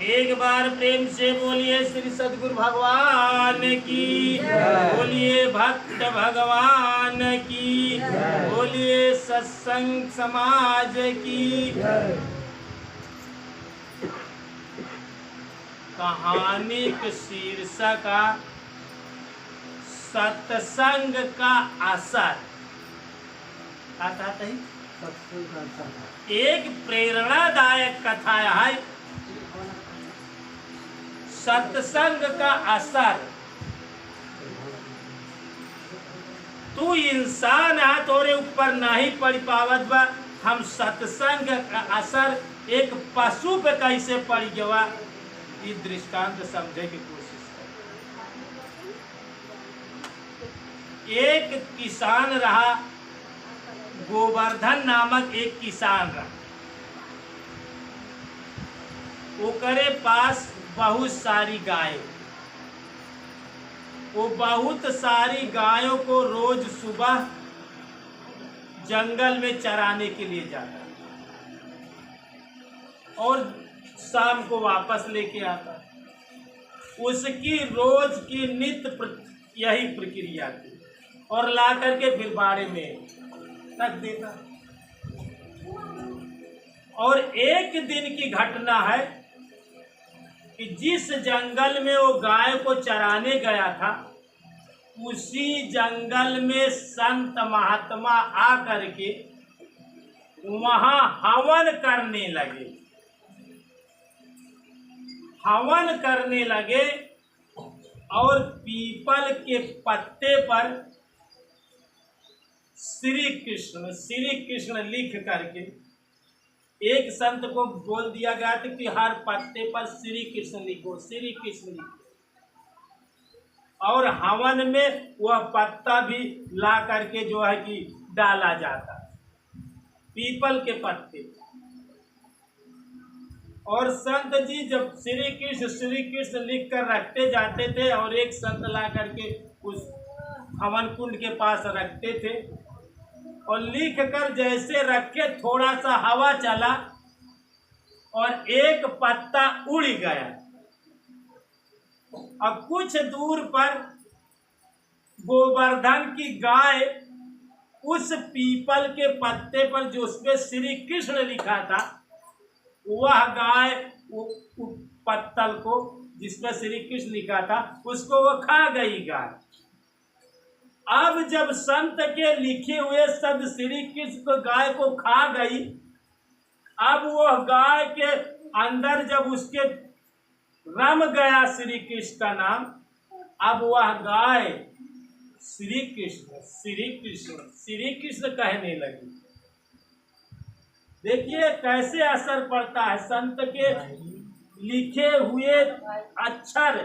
एक बार प्रेम से बोलिए श्री सद्गुरु भगवान की, बोलिए भक्त भगवान की, बोलिए सत्संग समाज की। कहानी के शीर्षक सत्संग का असर। एक प्रेरणादायक कथा है सत्संग का असर। तू इंसान है, तोरे ऊपर नहीं पड़ पावत बा। हम सत्संग का असर एक पशु पे कैसे पड़ गया, ये दृष्टांत समझे की कोशिश कर। एक किसान रहा, गोवर्धन नामक एक किसान रहा। ओकरे पास बहुत सारी गाय। वो बहुत सारी गायों को रोज सुबह जंगल में चराने के लिए जाता और शाम को वापस लेके आता। उसकी रोज की नित्य यही प्रक्रिया थी और ला करके फिर बाड़े में रख देता। और एक दिन की घटना है कि जिस जंगल में वो गाय को चराने गया था, उसी जंगल में संत महात्मा आकर के वहां हवन करने लगे। हवन करने लगे और पीपल के पत्ते पर श्री कृष्ण लिख करके एक संत को बोल दिया गया था कि हर पत्ते पर श्री कृष्ण लिखो, श्री कृष्ण लिखो। और हवन में वह पत्ता भी ला करके जो है कि डाला जाता पीपल के पत्ते। और संत जी जब श्री कृष्ण लिख कर रखते जाते थे और एक संत ला करके उस हवन कुंड के पास रखते थे और लिख कर जैसे रखे थोड़ा सा हवा चला और एक पत्ता उड़ गया। अब कुछ दूर पर गोवर्धन की गाय उस पीपल के पत्ते पर जो उसपे श्री कृष्ण लिखा था, वह गाय पत्तल को जिसमें श्री कृष्ण लिखा था उसको वो खा गई गाय। अब जब संत के लिखे हुए शब्द श्री कृष्ण को गाय को खा गई, अब वह गाय के अंदर जब उसके रम गया श्री कृष्ण का नाम, अब वह गाय श्री कृष्ण कहने लगी। देखिए कैसे असर पड़ता है। संत के लिखे हुए अक्षर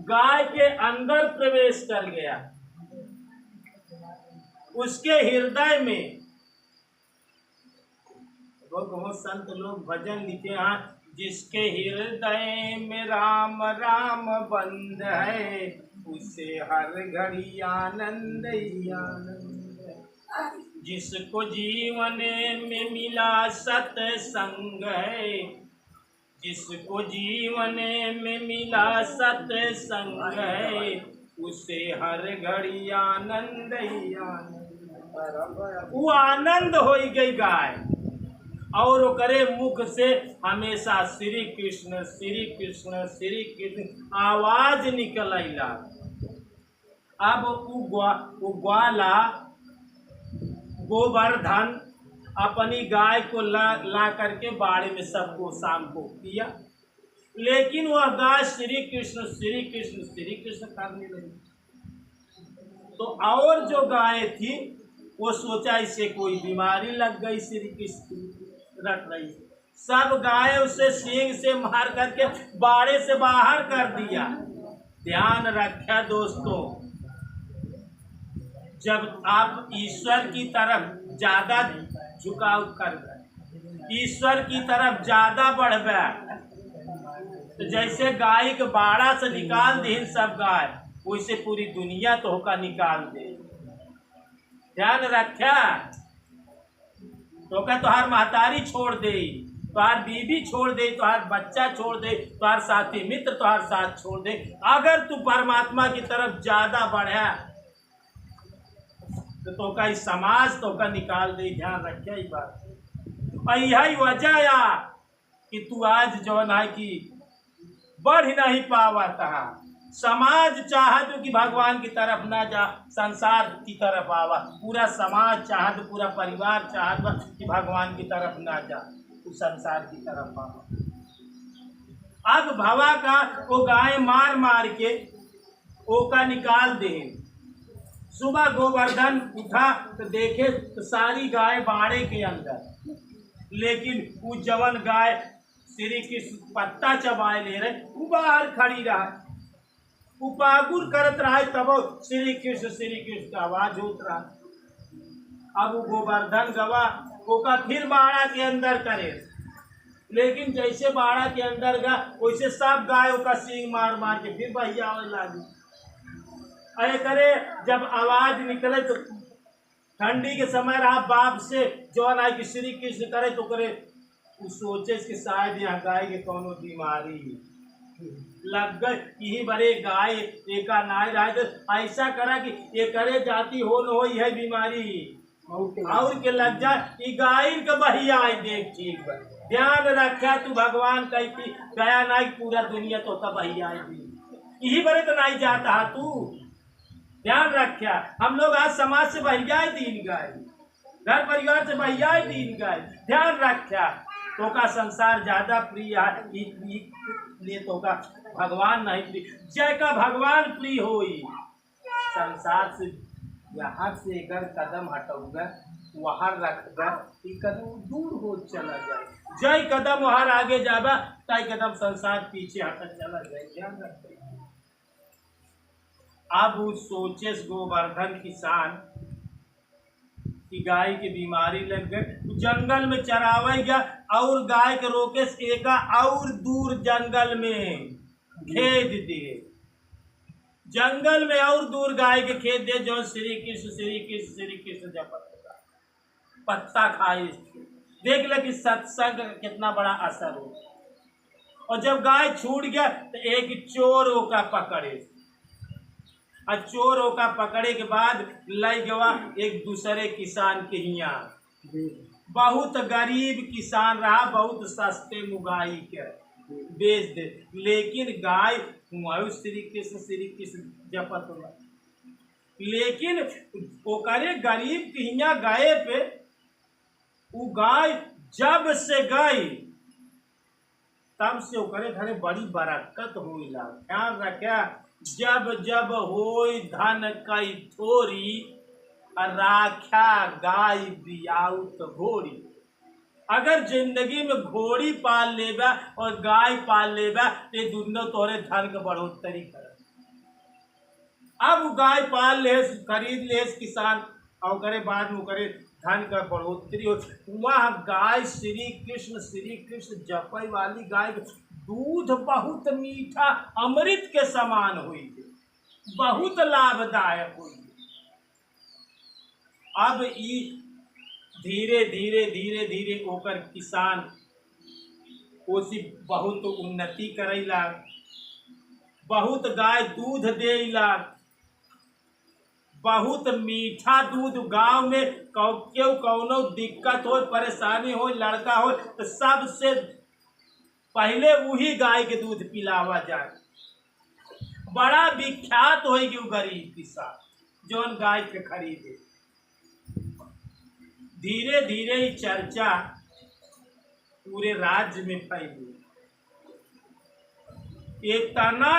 गाय के अंदर प्रवेश कर गया, उसके हृदय में। बहुत संत लोग भजन लिखे हैं, जिसके हृदय में राम राम बंद है, उसे हर घड़ी आनंद ही आनंद है। जिसको जीवन में मिला सत्संग है, जिसको जीवन में मिला सत्संग है, उसे हर घड़ी आनंद ही आनंद। वो आनंद हो गई गाय और वो करे मुख से हमेशा श्री कृष्ण श्री कृष्ण श्री कृष्ण आवाज निकल आइला। अब वो ग्वाला गोवर्धन अपनी गाय को ला करके बाड़े में सबको शाम को पिया, लेकिन वह गाय श्री कृष्ण करने लगी। तो और जो गाय थी वो सोचा इसे कोई बीमारी लग गई, श्री कृष्ण रट रही। सब गाय उसे सींग से मार करके बाड़े से बाहर कर दिया। ध्यान रखा दोस्तों, जब आप ईश्वर की तरफ ज्यादा झुकाव कर गए, ईश्वर की तरफ ज्यादा बढ़ गए, तो जैसे गाय के बाड़ा से निकाल दी सब गाय, वैसे पूरी दुनिया तो होका निकाल दे। ध्यान रखा तो का तोहार महतारी छोड़ दे, तुम्हार बीवी छोड़ दे, तुम्हार बच्चा छोड़ दे, तुम्हार साथी मित्र तुम्हार साथ छोड़ दे, अगर तू परमात्मा की तरफ ज्यादा बढ़े तो का इस समाज तो का निकाल दे। ध्यान रखे ही बात। और यही वजह या कि तू आज जो है कि बढ़ नहीं पावता। समाज चाहत कि भगवान की तरफ ना जा, संसार की तरफ आवा। पूरा समाज चाहत, पूरा परिवार चाहत कि भगवान की तरफ ना जा, तू संसार की तरफ आवा। अब भवा का वो गाय मार मार के ओका निकाल दे। सुबह गोवर्धन उठा तो देखे तो सारी गाय बाड़े के अंदर, लेकिन वो जवन गाय श्री कृष्ण पत्ता चबाए ले रहे वो बाहर खड़ी रहा, वो पागुर करत रहा, तब श्री कृष्ण का आवाज होत रहा। अब वो गोवर्धन गवा ओका फिर बाड़ा के अंदर करे, लेकिन जैसे बाड़ा के अंदर गा वैसे सब गाय का सींग मार मार के फिर बहिया लागी। अरे करे जब आवाज निकले तो ठंडी के समय रहा, बाप से जो है कि श्री कृष्ण करे तो करे वो सोचे कि शायद यहाँ गाय के कोनो बीमारी लग गई, यही बड़े गाय एका नाय रहा तो ऐसा करा कि ये करे जाती हो न हो यह बीमारी और के लग जाए गाय के बहिया आई। देख ठीक बा, ध्यान रखा तू भगवान कहती गया ना पूरा दुनिया तो बहिया आई, यही बड़े तो नहीं जाता है तू। ध्यान रखा हम लोग आज समाज से बहिया दीन गए, घर परिवार से बहिया दीन गए। ध्यान रखा तो का संसार ज्यादा प्रिय है, इसलिए तो का भगवान नहीं प्रिय। जय का भगवान प्रिय होई, संसार से यहाँ से अगर कदम हटोगा वहाँ रखगा कदम दूर हो चला जाए। जय कदम वहाँ आगे जाबा तय कदम संसार पीछे हटा चला जाए। ध्यान रखते। अब उस सोचे गोवर्धन किसान कि गाय की बीमारी लग गई, जंगल में चरावे गया और गाय के रोके एका और दूर जंगल में खेद दे, जंगल में और दूर गाय के खेत दे जो श्री कृष्ण जब पत्ता खाए। देख ले कि सत्संग कितना बड़ा असर हो। और जब गाय छूट गया तो एक चोर ओका पकड़े, और चोर ओका पकड़े के बाद लय गवा एक दूसरे किसान के यहाँ। बहुत गरीब किसान रहा, बहुत सस्ते मुगाई के बेच दे, लेकिन गाय श्री कृष्ण जपत हुआ। लेकिन ओकरे गरीब के यहाँ गाय पे वो गाय जब से गई तब से ओकरे घरे बड़ी बरकत हुई। ध्यान रखा, जब जब होई धन कई थोरी, राख्या गाय बियाउत घोड़ी। अगर जिंदगी में घोड़ी पाल लेबा और गाय पाल लेबा तो दोनों तोरे धन के बढ़ोतरी कर। अब गाय पाल ले खरीद ले किसान और करे बाद में करे धन का बढ़ोतरी हो। वह गाय श्री कृष्ण जपई वाली गाय दूध बहुत मीठा अमृत के समान हुई, बहुत लाभदायक हुई। अब ई धीरे धीरे ओकर किसान ओसी बहुत उन्नति करेला, बहुत गाय दूध देला, बहुत मीठा दूध। गांव में क्यों कौनो दिक्कत हो, परेशानी हो, लड़का हो तो सबसे पहले वही गाय के दूध पिलावा जाए। बड़ा विख्यात होगी वो गरीब किसान जौन गाय के खरीदे। धीरे धीरे चर्चा पूरे राज्य में फैली। इतना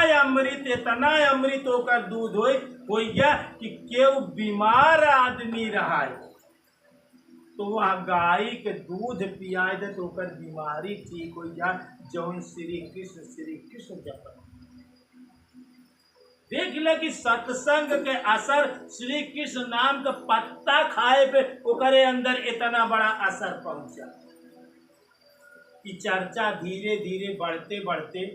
अमृत होकर दूध हो गया कि केव बीमार आदमी रहा है तो वह गाय के दूध पियाए दे तो ओकर बीमारी ठीक हो जा। जौन श्री कृष्ण जप देख ले कि सत्संग के असर श्री कृष्ण नाम का पत्ता खाए पे ओकरे अंदर इतना बड़ा असर पहुंचा कि चर्चा धीरे धीरे बढ़ते बढ़ते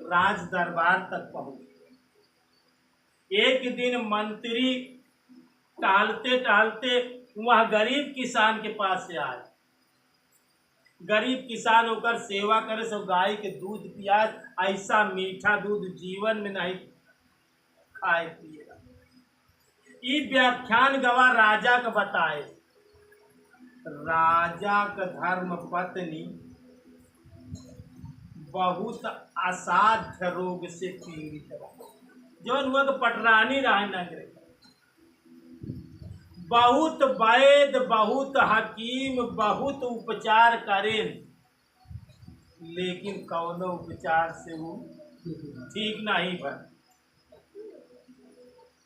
राज दरबार तक पहुंच। एक दिन मंत्री टहलते टहलते वह गरीब किसान के पास से आए। गरीब किसान होकर सेवा करे सो गाय के दूध पियाज, ऐसा मीठा दूध जीवन में नहीं खाए पिएगा। ई व्याख्यान गवा राजा का बताए। राजा का धर्म पत्नी बहुत असाध्य रोग से पीड़ित रहा, जौन वह पटरानी रहे नगरे। बहुत वैद्य, बहुत हकीम, बहुत उपचार करें, लेकिन कौनो उपचार से वो ठीक नहीं बन।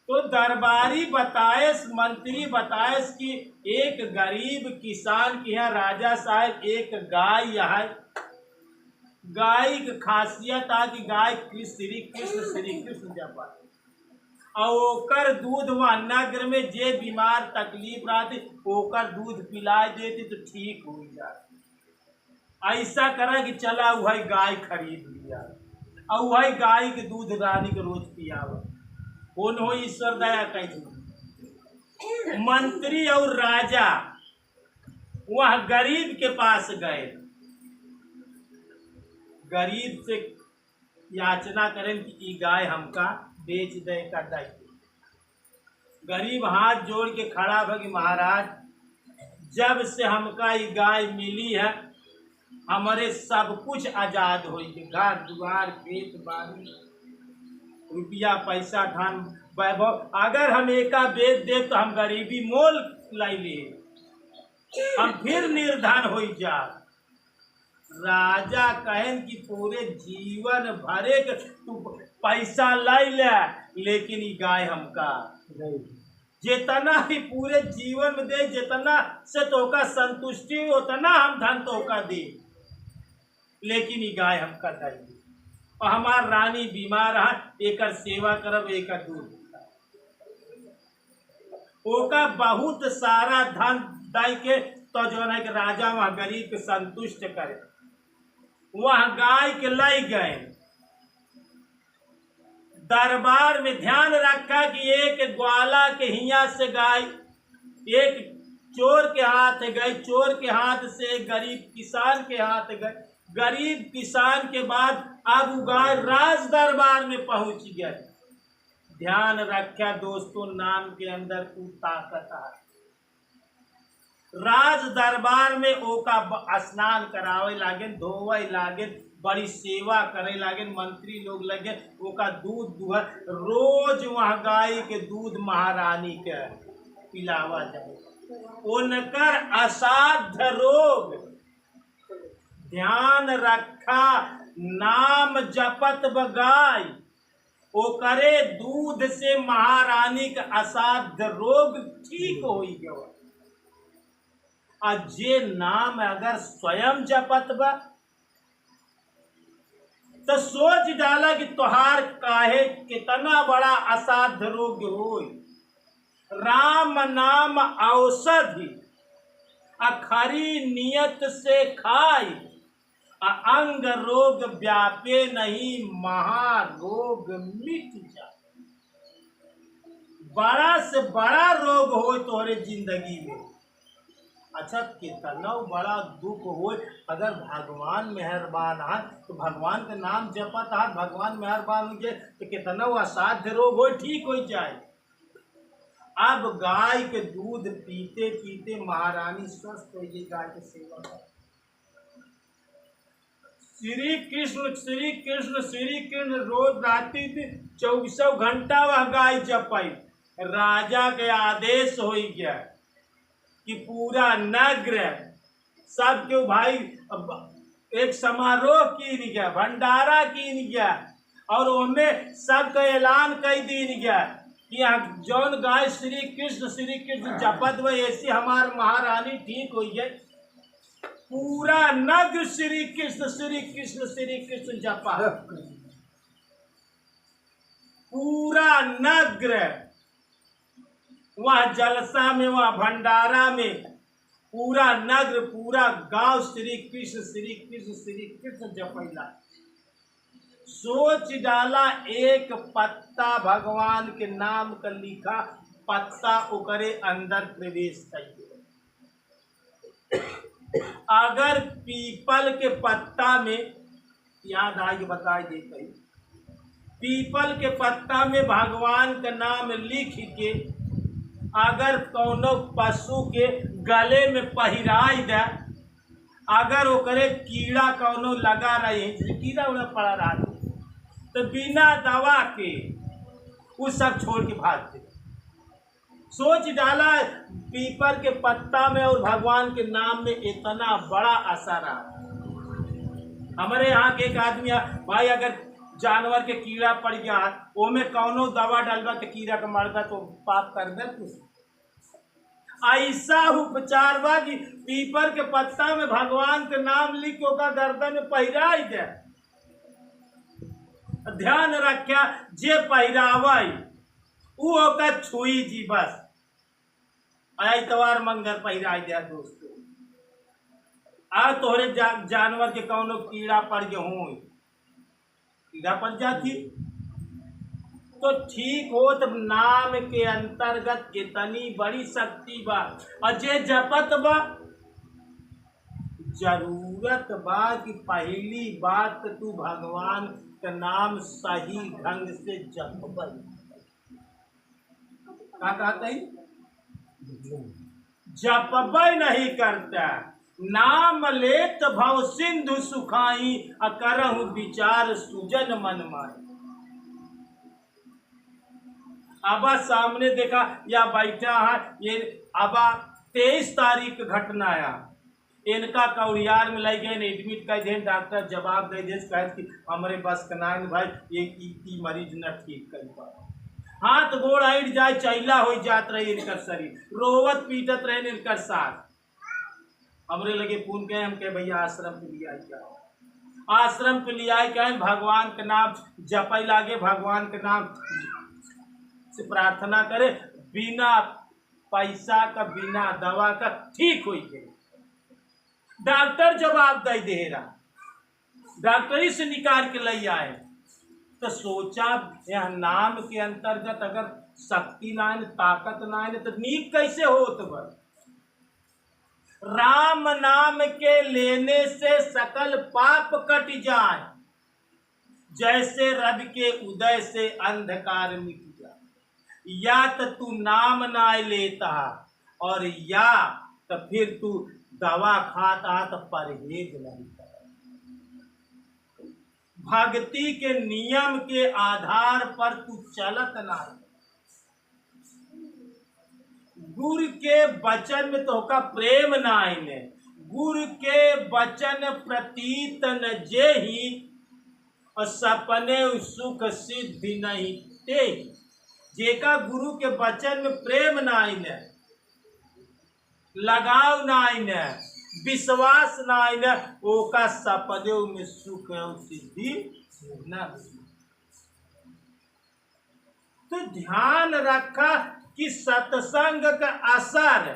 तो दरबारी बताएस, मंत्री बताएस कि एक गरीब किसान के यहाँ राजा साहब एक गाय है। गाय की खासियत है कि गाय श्री कृष्ण जपा, और ओकर दूध वह नगर में जे बीमार तकलीफ रहती ओकर दूध पिला देती तो ठीक हो जाए। ऐसा करा कि चला वही गाय खरीद लिया और वही गाय के दूध रानी के रोज पियावा। कौन हो ईश्वर दया कही। मंत्री और राजा वह गरीब के पास गए, गरीब से याचना करें कि ये गाय हमका बेच दे का दायित्व। गरीब हाथ जोड़ के खड़ा हो कि महाराज, जब से हमका ये गाय मिली है हमारे सब कुछ आजाद हो गए, घर द्वार खेत बाड़ी रुपया पैसा धन वैभव, अगर हम एका बेच दे तो हम गरीबी मोल लाई ले, हम फिर निर्धन हो जा। राजा कहें कि पूरे जीवन भरे के तू पैसा लाई ले, लेकिन ये गाय हमका जितना ही पूरे जीवन में दे, जितना से तोका संतुष्टि उतना हम धन तोका दे, लेकिन ये गाय हमका दे। और हमार रानी बीमार है, एकर सेवा करब, एकर दूध ओका बहुत सारा धन दे के तो जो है कि राजा वहाँ गरीब के संतुष्ट करे। वह गाय के लाई गए दरबार में। ध्यान रखा कि एक ग्वाला के हिया से गाय एक चोर के हाथ गए, चोर के हाथ से एक गरीब किसान के हाथ गए, गरीब किसान के बाद अब गाय राज दरबार में पहुंच गए। ध्यान रखा दोस्तों, नाम के अंदर तू ताकत है। राज दरबार में ओका स्नान करावे लागे, धोवे लागे, बड़ी सेवा करे लागे, मंत्री लोग लगे ओका दूध दुह, रोज वहाँ गाय के दूध महारानी के पिलावा जाए। उनकर असाध्य रोग, ध्यान रखा, नाम जपत बगाय ओकरे दूध से महारानी का असाध्य रोग ठीक हो गया। और जे नाम अगर स्वयं जपत बा तो सोच डाला कि तुहार काहे कितना बड़ा असाध्य रोग हो। राम नाम औषधि अखरी नियत से खाई, अंग रोग व्यापे नहीं महारोग मिट जा। बड़ा से बड़ा रोग हो तोहरे जिंदगी में, अच्छा कितना बड़ा दुख हो, अगर भगवान मेहरबान है तो भगवान का नाम जपत है, भगवान मेहरबान हो जाए तो कितना असाध्य रोग हो ठीक हो जाए। अब गाय के दूध पीते पीते महारानी स्वस्थ हो गई। गाय की सेवा कर श्री कृष्ण श्री कृष्ण श्री कृष्ण रोज रात्रि 24 घंटा वह गाय जपाई। राजा के आदेश हो गया कि पूरा नगर सबके भाई एक समारोह कीन गया, भंडारा कीन गया, और उनमें सबका ऐलान कर दीन गया कि यहाँ जौन गाय श्री कृष्ण जपत व ऐसी हमार महारानी ठीक हो गई। पूरा नगर श्री कृष्ण जपा, पूरा नगर वह जलसा में, वह भंडारा में, पूरा नगर पूरा गांव श्री कृष्ण जपैला। सोच डाला एक पत्ता भगवान के नाम का लिखा पत्ता ओकरे अंदर प्रवेश कर अगर पीपल के पत्ता में, याद आगे बताए दे कहीं, पीपल के पत्ता में भगवान का नाम लिख के अगर कौनो पशु के गले में पहिराई दे, अगर ओकरे कीड़ा कौनो लगा रही, जैसे कीड़ा उड़ा पड़ा रहा, तो बिना दवा के वो सब छोड़ के भागते। सोच डाला पीपल के पत्ता में और भगवान के नाम में इतना बड़ा असर आ। हमारे यहाँ के एक आदमी भाई, अगर जानवर के कीड़ा पड़ गया वो में कौनो दवा डालबा तो कीड़ा का मरबा तो पाप कर दे तू। ऐसा उपचार बा कि पीपल के पत्ता में भगवान के नाम लिख के ओका गर्दन में पहिराई दे। ध्यान रखा, जे पहिरावई उ ओका छुई जी बस। इतवार मंगल पहिराई दे दोस्तों। आ तोहरे जानवर के कौनो कीड़ा पड़ गए हो, कीड़ा पड़ जाती तो ठीक हो। तब नाम के अंतर्गत इतनी बड़ी शक्ति बा। और जे जपत बा, जरूरत बा कि पहली बात तू भगवान का नाम सही ढंग से जपबई। क्या कहते हैं? जपबई नहीं करता। नाम लेत भव सिंधु सुखाई, अकरहु विचार सुजन मन माई। अब सामने देखा या बैठा है ये, अब 23 तारीख घटना आया, इनका कौड़ियार में लग गए, एडमिट कर दे। डॉक्टर जवाब दे दे कि हमारे बस का नाइन भाई एक ई मरीज न ठीक कर पाए। हाथ गोड़ हट जाए, चैला हो जात रहे इनकर शरीर, रोवत पीटत रहे इनकर साथ। हमरे लगे फोन के, हम कहे भैया आश्रम पे लिया क्या, आश्रम पे लिया क्या, भगवान के नाम जपई लागे, भगवान के नाम से प्रार्थना करे, बिना पैसा का बिना दवा का ठीक हो गए। डॉक्टर जवाब दे रहा, डॉक्टरी से निकाल के ले आए। तो सोचा यह नाम के अंतर्गत अगर शक्ति ना है, ताकत ना है, तो नीक कैसे होत बा। राम नाम के लेने से सकल पाप कट जाए, जैसे रवि के उदय से अंधकार मिट जाए। या तो तू नाम ना लेता और या तो फिर तू दवा खाता तो परहेज नहीं कर। भक्ति के नियम के आधार पर तू चलत नहीं। गुरु के वचन में तो का प्रेम नाइने, गुरु के वचन प्रतीत न जेहि, और सपने सुख सिद्धि नहीं ते। जेका गुरु के वचन में प्रेम नाइने, लगाव नाइने, विश्वास नाइने, ओका सपने में सुख और सिद्धि न। तो ध्यान रखा कि सत्संग का असर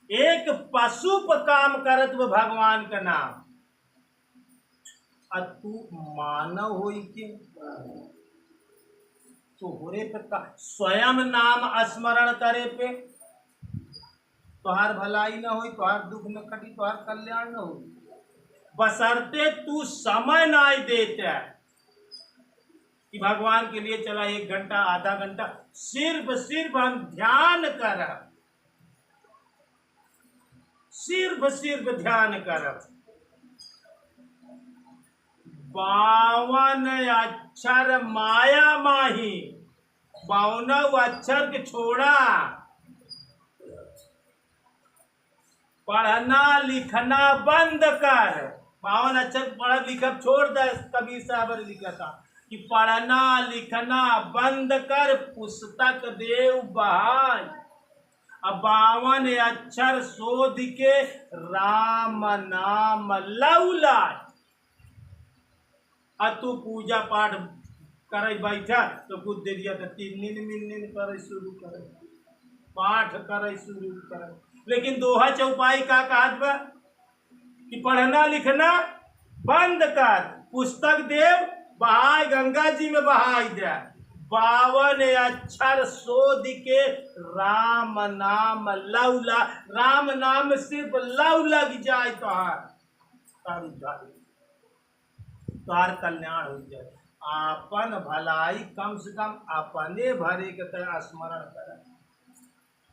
एक पशु पर काम करत वो भगवान का नाम, और तू मानव हो के तो होरे पे स्वयं नाम स्मरण करे पे तोहार भलाई न हो, तोहार दुख न कटी, तोहार कल्याण न हो। बशर्ते तू समय ना देते कि भगवान के लिए चला 1 घंटा आधा घंटा, सिर्फ हम ध्यान कर, सिर्फ ध्यान कर। 52 अक्षर माया माही, 52 अक्षर के छोड़ा, पढ़ना लिखना बंद कर। 52 अक्षर पढ़ लिखब छोड़ दे। कबीर साहब ने लिखा था कि पढ़ना लिखना बंद कर, पुस्तक देव बहाय। अब 52 अक्षर शोध के राम नाम लौला। अब तू पूजा पाठ करे बैठा तो कुछ दे दिया तो 3 दिन करे शुरू करे, पाठ करे शुरू करे। लेकिन दोहा चौपाई का कहत बा कि पढ़ना लिखना बंद कर, पुस्तक देव बहाय, गंगा जी में बहाई दे। 52 अक्षर शोध के राम नाम लौला, राम नाम सिर्फ लव लग जाए तोहार कल्याण हो जाए। आपन भलाई कम से कम अपने भरे के तरह स्मरण कर।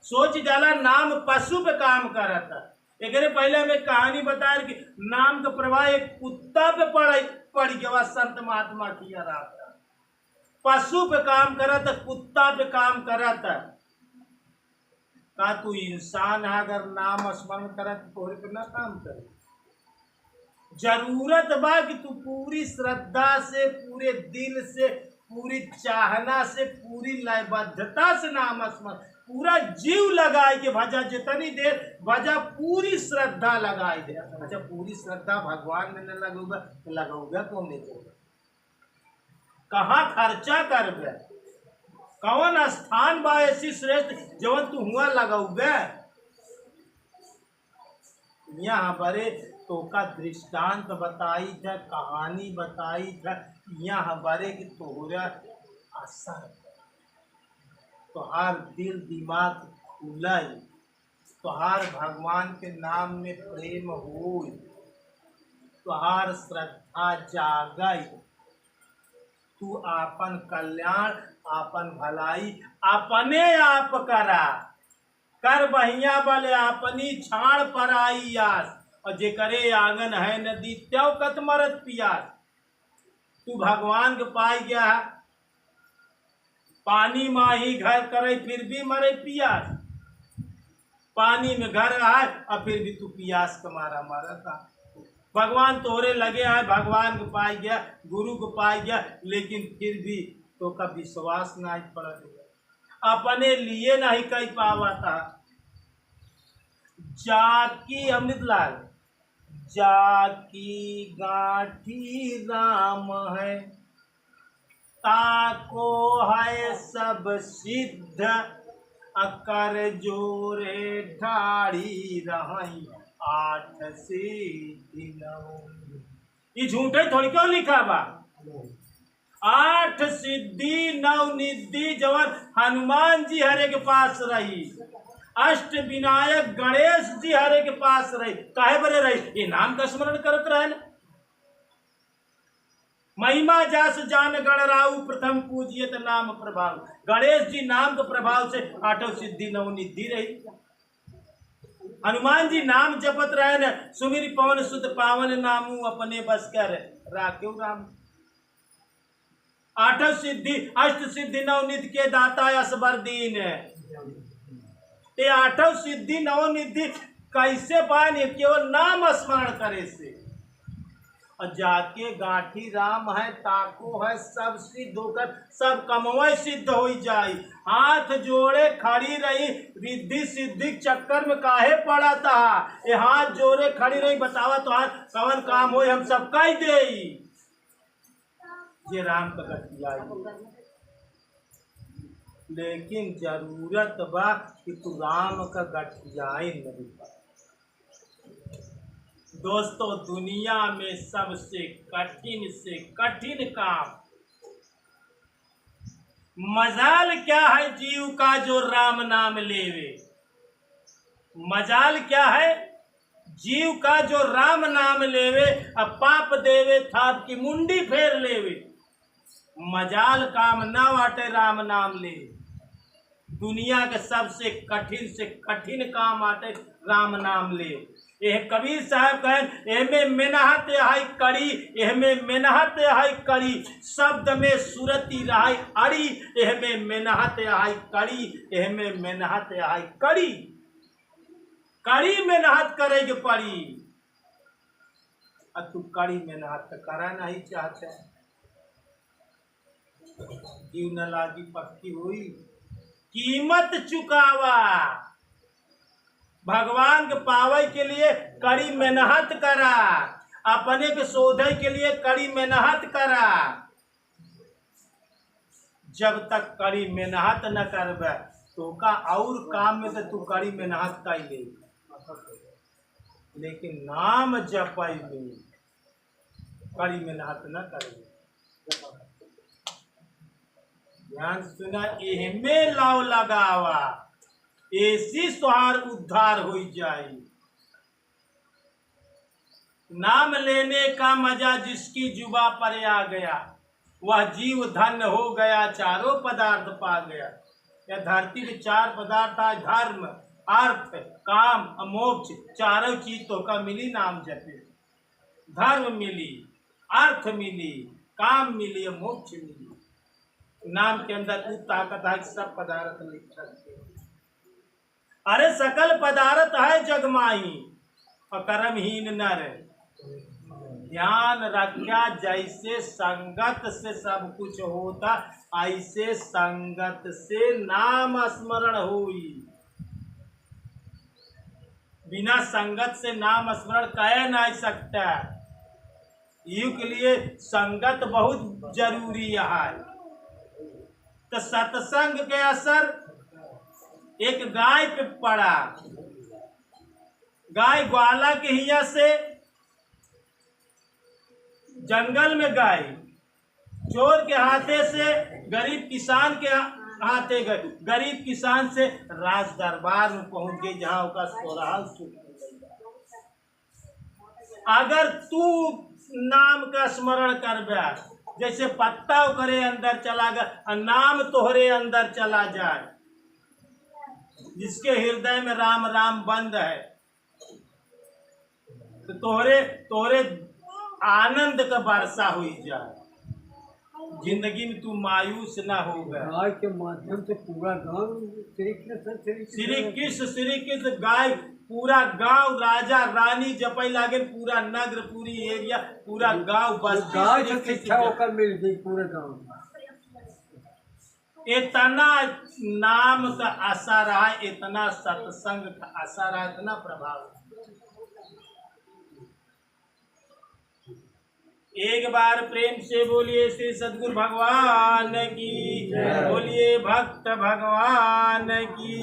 सोच डाला नाम पशु पे काम करता। एक पहले हमें कहानी बताया कि नाम का प्रवाह एक कुत्ता पे पड़ गया, संत महात्मा किया रहा था। पशु पे काम करता, कुत्ता पे काम करता। का तू इंसान है, अगर नाम स्मरण करे तो तोहरे पे ना काम करे। जरूरत बा कि तू पूरी श्रद्धा से, पूरे दिल से, पूरी चाहना से, पूरी लयबद्धता से नाम स्मरण, पूरा जीव लगाए के भजा, जितनी देर भजा पूरी श्रद्धा लगाए दे। अच्छा, पूरी श्रद्धा भगवान में न लगोगा तो लगोगा कौन नहीं होगा? कहाँ खर्चा करबे? कौन स्थान बा ऐसी श्रेष्ठ जवन तू हुआ लगोगे? यहाँ बड़े तो का दृष्टांत बताई था, कहानी बताई था। यहाँ बड़े की तोहरा असर, तोहार दिल दिमाग खुलाई, तोहार भगवान के नाम में प्रेम हो, तोहार श्रद्धा जागई, तू आपन कल्याण, आपन भलाई अपने आप करा कर बहिया बले अपनी छाड़ पर आई आस। और जे करे आंगन है नदी त्यों कत मरत पियास। तू भगवान के पाई गया है, पानी माही घर करे फिर भी मरे पियास। पानी में घर आए और फिर भी तू पियास का मारा मारा था। भगवान तोरे लगे आए, भगवान को पाई गया, गुरु को पाई गया, लेकिन फिर भी तो का विश्वास नहीं पड़ा, अपने लिए नहीं कह पावा था। जाकी अमृतलाल, जाकी गांठी राम है, ताको है सब सिद्ध, अकर जोरे ढाड़ी रही 8 सिद्धि 9। ये झूठे थोड़ी क्यों लिखा बा? 8 सिद्धि 9 निधि जवन हनुमान जी हरे के पास रही, अष्ट विनायक गणेश जी हरे के पास रही। काहे बरे रही? ये नाम का स्मरण करत रहे न। महिमा जास जान गणराउ, प्रथम पूजियत नाम प्रभाव। गणेश जी नाम के प्रभाव से 8 सिद्धि 9 निधि रही। हनुमान जी नाम जपत रहे न, सुमिर पवन सुत पावन नामू, अपने बस कर राख्यो राम। 8 सिद्धि अष्ट सिद्धि 9 निधि के दाता असबर दीन। ये 8 सिद्धि 9 निधि कैसे पाए? केवल नाम स्मरण करे से। और जाके गांठी राम है, ताको है सब सिद्ध होकर, सब कमवे सिद्ध हो जाई। हाथ जोड़े खड़ी रही, रिद्धि सिद्धि चक्कर में काहे पड़ा था? ये हाथ जोड़े खड़ी रही, बतावा तो हाथ कवन काम हो हम सब कह दे। ये राम का गठिया, लेकिन जरूरत बा कि तू राम का गठियाई नहीं पा। दोस्तों, दुनिया में सबसे कठिन से कठिन काम, मजाल क्या है जीव का जो राम नाम लेवे। मजाल क्या है जीव का जो राम नाम लेवे, अब पाप देवे थाप की मुंडी फेर लेवे। मजाल काम न वाटे राम नाम ले। दुनिया के सबसे कठिन काम आटे राम नाम ले। यह कबीर साहब कहें, एमे मेहनत है कड़ी, एहमे मेहनत है कड़ी, शब्द में सुरती रहाई अड़ी, एहमे मेहनत है कड़ी, एहमे मेहनत है कड़ी। कड़ी मेहनत करेगी पड़ी, अब तू कड़ी मेहनत करा नहीं चाहते। जीव न लागी पक्की हुई, कीमत चुकावा। भगवान के पावे के लिए कड़ी मेहनत करा, अपने के शोधे के लिए कड़ी मेहनत करा। जब तक कड़ी मेहनत न करबे तो का और काम में तो तू कड़ी मेहनत कर ले, लेकिन नाम जपई में कड़ी मेहनत न करे। ध्यान सुना, एहमे लाव लगावा, ऐसी सुहार उद्धार हो जाए। नाम लेने का मजा जिसकी जुबा पर आ गया, वह जीव धन्य हो गया, चारों पदार्थ पा गया। यह धरती के चार पदार्थ है, धर्म, अर्थ, काम और मोक्ष। चारों चीज तो का मिली नाम जपे। धर्म मिली, अर्थ मिली, काम मिली, मोक्ष मिली। नाम के अंदर वो ताकत है, सब पदार्थ लिख सकते। अरे सकल पदार्थ है जग माही, और कर्महीन नर। ध्यान रखा, जैसे संगत से सब कुछ होता, ऐसे संगत से नाम स्मरण हुई। बिना संगत से नाम स्मरण कह नहीं सकता। युग के लिए संगत बहुत जरूरी है। तो सत्संग के असर एक गाय पे पड़ा। गाय ग्वाला के हिया से जंगल में गई, चोर के हाथे से गरीब किसान के हाथे गई, गरीब किसान से राज दरबार में पहुंच गई, जहां उसका सोराल सुख। अगर तू नाम का स्मरण करबे, जैसे पत्ता ओकरे अंदर चला गया, नाम तोहरे अंदर चला जाए। जिसके हृदय में राम राम बंद है, तो तोहरे आनंद का वर्षा हुई जाए, जिंदगी में तू मायूस ना होगा। गाय के माध्यम से पूरा गांव श्री कृष्ण गाय पूरा गांव, राजा रानी जपै लागे, पूरा नगर, पूरी एरिया, पूरा गांव बस गाय से शिक्षा होकर मिल गई पूरे गांव में। इतना नाम का असर है, इतना सत्संग का असर है, इतना प्रभाव। एक बार प्रेम से बोलिए श्री सद्गुरु भगवान की, बोलिए भक्त भगवान की।